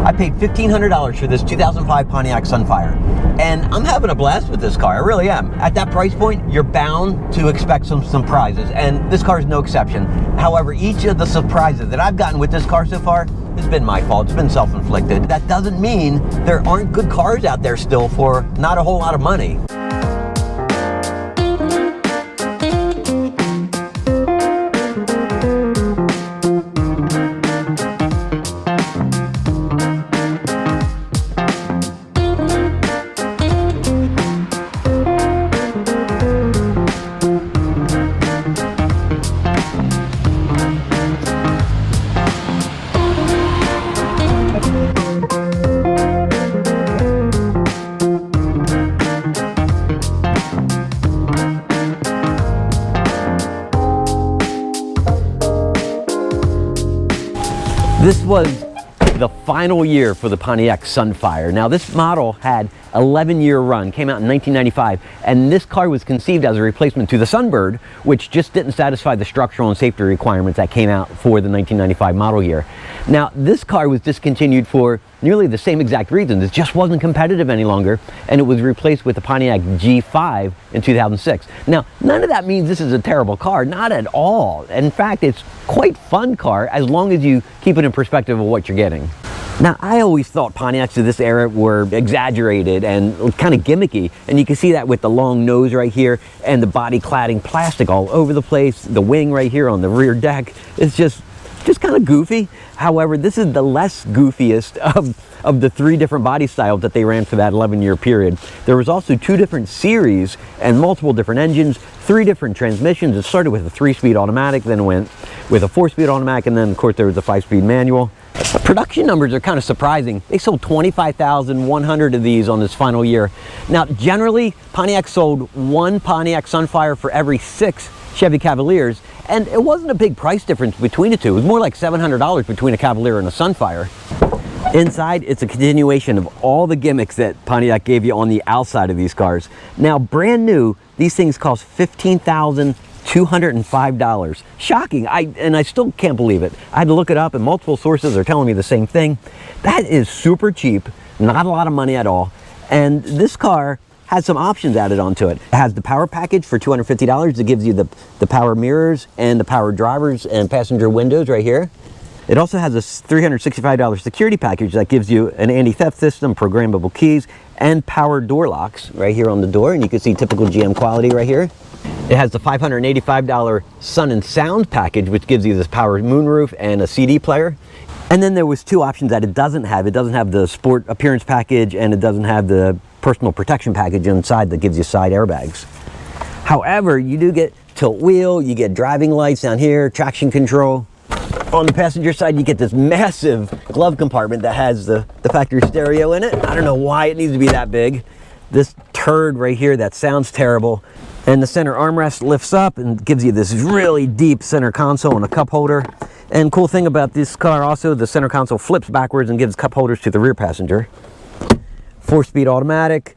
I paid $1,500 for this 2005 Pontiac Sunfire, and I'm having a blast with this car. I really am. At that price point, you're bound to expect some surprises, and this car is no exception. However, each of the surprises that I've gotten with this car so far has been my fault. It's been self-inflicted. That doesn't mean there aren't good cars out there still for not a whole lot of money. This was the final year for the Pontiac Sunfire. Now, this model had 11-year run, came out in 1995, and this car was conceived as a replacement to the Sunbird, which just didn't satisfy the structural and safety requirements that came out for the 1995 model year. Now, this car was discontinued for nearly the same exact reasons. It just wasn't competitive any longer, and it was replaced with the Pontiac G5 in 2006. Now, none of that means this is a terrible car, not at all. In fact, it's quite fun car as long as you keep it in perspective of what you're getting. Now, I always thought Pontiacs of this era were exaggerated and kind of gimmicky, and you can see that with the long nose right here and the body cladding plastic all over the place, the wing right here on the rear deck. It's just kind of goofy. However, this is the less goofiest of the three different body styles that they ran for that 11-year period. There was also two different series and multiple different engines, three different transmissions. It started with a 3-speed automatic, then went with a 4-speed automatic, and then of course there was a 5-speed manual. Production numbers are kind of surprising. They sold 25,100 of these on this final year. Now, generally, Pontiac sold one Pontiac Sunfire for every 6 Chevy Cavaliers, and it wasn't a big price difference between the two. It was more like $700 between a Cavalier and a Sunfire. Inside, it's a continuation of all the gimmicks that Pontiac gave you on the outside of these cars. Now, brand new, these things cost $15,205. Shocking, and I still can't believe it. I had to look it up, and multiple sources are telling me the same thing. That is super cheap, not a lot of money at all, and this car has some options added onto it. It has the power package for $250. It gives you the power mirrors and the power drivers and passenger windows right here. It also has a $365 security package that gives you an anti-theft system, programmable keys, and power door locks right here on the door, and you can see typical GM quality right here. It has the $585 Sun and Sound package, which gives you this power moonroof and a CD player. And then there was two options that it doesn't have. It doesn't have the sport appearance package, and it doesn't have the personal protection package inside that gives you side airbags. However, you do get tilt wheel, you get driving lights down here, traction control. On the passenger side, you get this massive glove compartment that has the factory stereo in it. I don't know why it needs to be that big. This turd right here that sounds terrible. And the center armrest lifts up and gives you this really deep center console and a cup holder. And cool thing about this car also, the center console flips backwards and gives cup holders to the rear passenger. 4-speed automatic,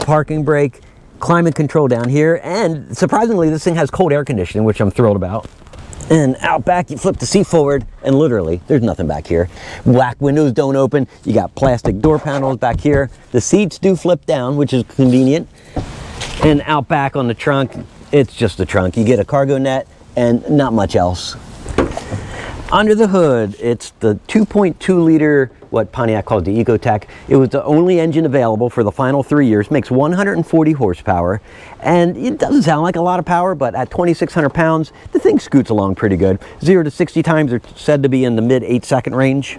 parking brake, climate control down here, and surprisingly this thing has cold air conditioning, which I'm thrilled about. And out back, you flip the seat forward, and literally, there's nothing back here. Black windows don't open. You got plastic door panels back here. The seats do flip down, which is convenient. And out back on the trunk, it's just a trunk. You get a cargo net and not much else. Under the hood, it's the 2.2 liter, what Pontiac calls the Ecotec. It was the only engine available for the final 3 years, makes 140 horsepower, and it doesn't sound like a lot of power, but at 2,600 pounds, the thing scoots along pretty good. 0 to 60 times are said to be in the mid 8-second range.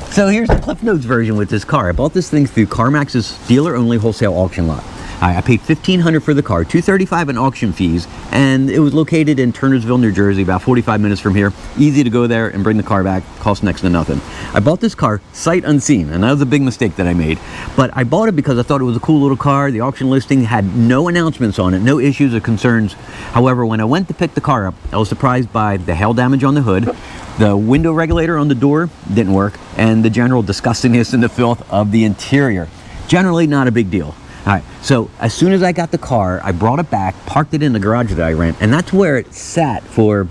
So here's the Cliff Notes version with this car. I bought this thing through CarMax's dealer-only wholesale auction lot. I paid $1,500 for the car, $235 in auction fees, and it was located in Turnersville, New Jersey, about 45 minutes from here. Easy to go there and bring the car back, cost next to nothing. I bought this car sight unseen, and that was a big mistake that I made. But I bought it because I thought it was a cool little car. The auction listing had no announcements on it, no issues or concerns. However, when I went to pick the car up, I was surprised by the hail damage on the hood. The window regulator on the door didn't work, and the general disgustingness and the filth of the interior. Generally not a big deal. All right, so as soon as I got the car, I brought it back, parked it in the garage that I rent, and that's where it sat for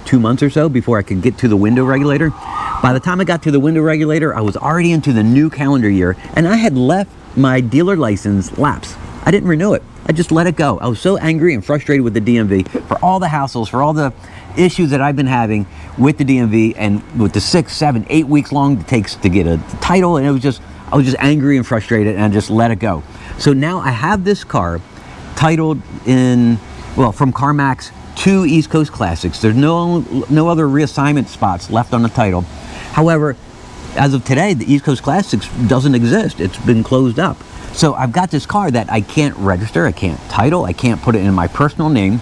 2 months or so before I could get to the window regulator. By the time I got to the window regulator, I was already into the new calendar year, and I had left my dealer license lapse. I didn't renew it. I just let it go. I was so angry and frustrated with the DMV for all the hassles, for all the issues that I've been having with the DMV and with the 6, 7, 8 weeks long it takes to get a title, and I was just angry and frustrated, and I just let it go. So now I have this car titled in, well, from CarMax to East Coast Classics. There's no other reassignment spots left on the title. However, as of today, the East Coast Classics doesn't exist. It's been closed up. So I've got this car that I can't register, I can't title, I can't put it in my personal name,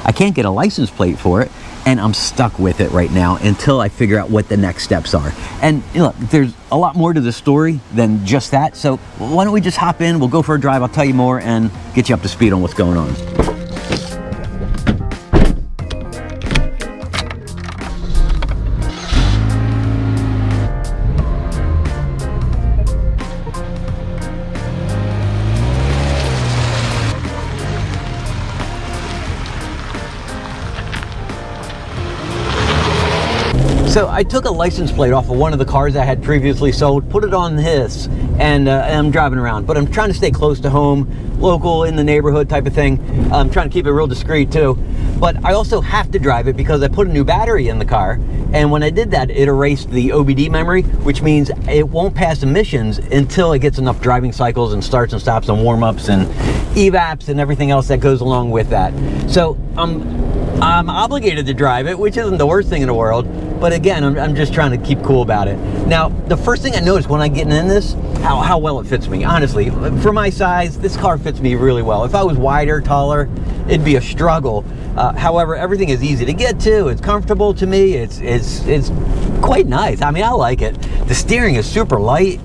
I can't get a license plate for it, and I'm stuck with it right now until I figure out what the next steps are. And look, there's a lot more to the story than just that, so why don't we just hop in, we'll go for a drive, I'll tell you more and get you up to speed on what's going on. So I took a license plate off of one of the cars I had previously sold, put it on this, and I'm driving around. But I'm trying to stay close to home, local, in the neighborhood type of thing. I'm trying to keep it real discreet too. But I also have to drive it because I put a new battery in the car. And when I did that, it erased the OBD memory, which means it won't pass emissions until it gets enough driving cycles and starts and stops and warm-ups and EVAPs and everything else that goes along with that. So I'm obligated to drive it, which isn't the worst thing in the world. But again, I'm just trying to keep cool about it. Now, the first thing I noticed when I'm getting in this, how well it fits me. Honestly, for my size, this car fits me really well. If I was wider, taller, it'd be a struggle. However, everything is easy to get to. It's comfortable to me. It's quite nice. I mean, I like it. The steering is super light.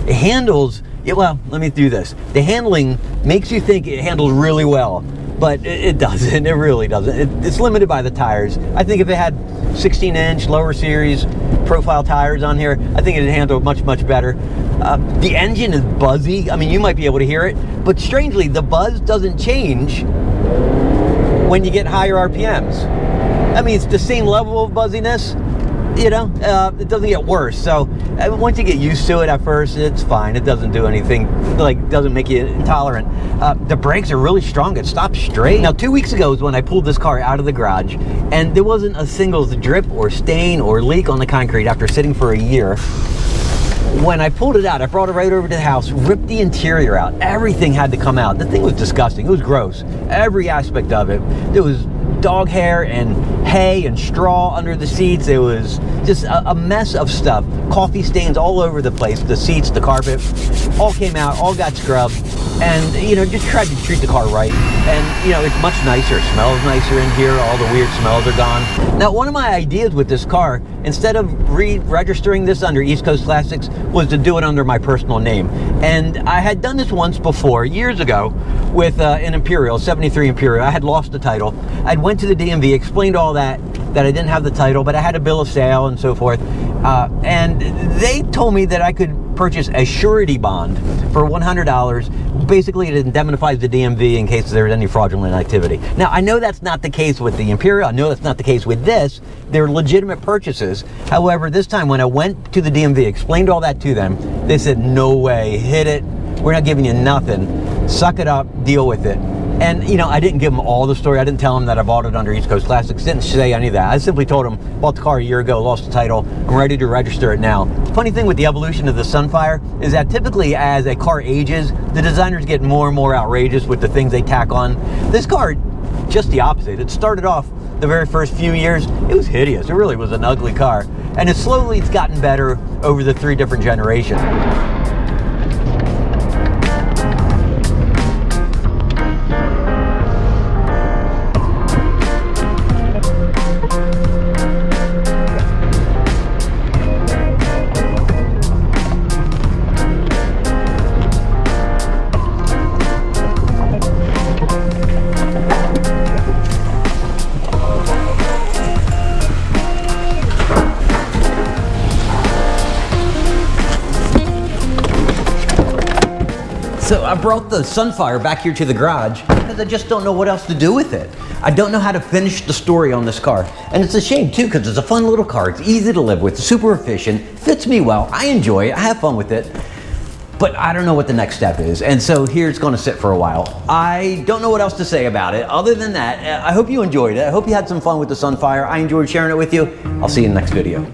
It handles, well, let me do this. The handling makes you think it handles really well, but it doesn't. It really doesn't. It's limited by the tires. I think if it had 16-inch lower series profile tires on here, I think it'd handle much better. The engine is buzzy. I mean, you might be able to hear it, but strangely, the buzz doesn't change when you get higher RPMs. I mean, it's the same level of buzziness, you know, it doesn't get worse. So once you get used to it at first, it's fine. It doesn't do anything, like, doesn't make you intolerant. The brakes are really strong. It stops straight. Now, 2 weeks ago is when I pulled this car out of the garage, and there wasn't a single drip or stain or leak on the concrete after sitting for a year. When I pulled it out, I brought it right over to the house, ripped the interior out. Everything had to come out. The thing was disgusting. It was gross. Every aspect of it. There was dog hair and hay and straw under the seats. It was just a mess of stuff. Coffee stains all over the place. The seats, the carpet, all came out, all got scrubbed. And, you know, just tried to treat the car right. And, you know, it's much nicer. It smells nicer in here. All the weird smells are gone. Now, one of my ideas with this car, instead of re-registering this under East Coast Classics, was to do it under my personal name. And I had done this once before, years ago, with an Imperial, 73 Imperial. I had lost the title. I went to the DMV, explained all that I didn't have the title, but I had a bill of sale and so forth. And they told me that I could purchase a surety bond for $100. Basically, it indemnifies the DMV in case there's any fraudulent activity. Now, I know that's not the case with the Imperial. I know that's not the case with this. They're legitimate purchases. However, this time when I went to the DMV, explained all that to them, they said, no way, hit it. We're not giving you nothing. Suck it up, deal with it. And, you know, I didn't give them all the story. I didn't tell them that I bought it under East Coast Classics. Didn't say any of that. I simply told them, bought the car a year ago, lost the title. I'm ready to register it now. Funny thing with the evolution of the Sunfire is that typically as a car ages, the designers get more and more outrageous with the things they tack on. This car, just the opposite. It started off the very first few years, it was hideous. It really was an ugly car. And it's gotten better over the 3 different generations. So I brought the Sunfire back here to the garage because I just don't know what else to do with it. I don't know how to finish the story on this car. And it's a shame too, because it's a fun little car. It's easy to live with, super efficient, fits me well. I enjoy it, I have fun with it. But I don't know what the next step is. And so here it's gonna sit for a while. I don't know what else to say about it. Other than that, I hope you enjoyed it. I hope you had some fun with the Sunfire. I enjoyed sharing it with you. I'll see you in the next video.